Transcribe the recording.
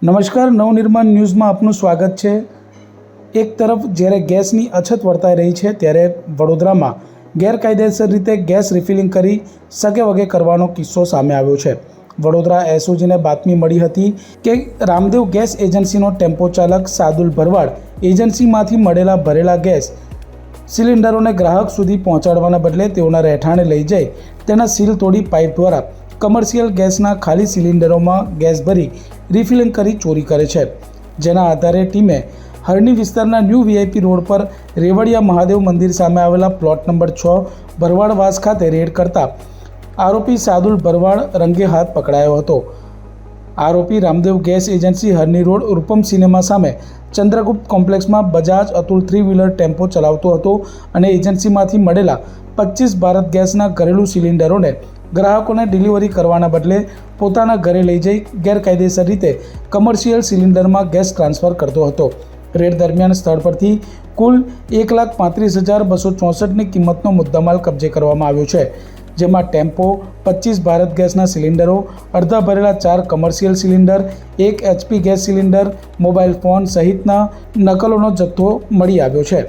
નમસ્કાર, નવનિર્માણ ન્યૂઝમાં આપનું સ્વાગત છે। એક તરફ જ્યારે ગેસની અછત વર્તાઈ રહી છે, ત્યારે વડોદરામાં ગેરકાયદેસર રીતે ગેસ રિફિલિંગ કરી સગેવગે કરવાનો કિસ્સો સામે આવ્યો છે। વડોદરા એસઓજીને બાતમી મળી હતી કે રામદેવ ગેસ એજન્સીનો ટેમ્પો ચાલક સાદુલ ભરવાડ એજન્સીમાંથી મળેલા ભરેલા ગેસ સિલિન્ડરોને ગ્રાહક સુધી પહોંચાડવાના બદલે તેઓના રહેઠાણે લઈ જઈ તેના સીલ તોડી પાઇપ દ્વારા કમર્શિયલ ગેસના ખાલી સિલિન્ડરોમાં ગેસ ભરી રિફિલિંગ કરી ચોરી કરે છે। જેના આધારે ટીમે હરણી વિસ્તારના ન્યૂ વીઆઈપી રોડ પર રેવડિયા મહાદેવ મંદિર સામે આવેલા પ્લોટ નંબર 6 ભરવાડવાસ ખાતે રેડ કરતા આરોપી સાદુલ ભરવાડ રંગે હાથ પકડાયો હતો। આરોપી રામદેવ ગેસ એજન્સી હરણી રોડ રૂપમ સિનેમા સામે ચંદ્રગુપ્ત કોમ્પ્લેક્સમાં બજાજ અતુલ 3 વ્હીલર ટેમ્પો ચલાવતો હતો અને એજન્સીમાંથી મળેલા 25 ભારત ગેસના ઘરેલું સિલિન્ડરોને ગ્રાહકોને ડિલિવરી કરવાના બદલે પોતાના ઘરે લઈ જઈ ગેરકાયદેસર રીતે કમર્શિયલ સિલિન્ડરમાં ગેસ ટ્રાન્સફર કરતો હતો। રેડ દરમિયાન સ્થળ પરથી કુલ 1,35,264ની કિંમતનો મુદ્દામાલ કબજે કરવામાં આવ્યો છે, જેમાં ટેમ્પો, 25 ભારત ગેસના સિલિન્ડરો, અડધા ભરેલા 4 commercial cylinder, 1 HP gas cylinder, mobile phone સહિતના નકલોનો જથ્થો મળી આવ્યો છે।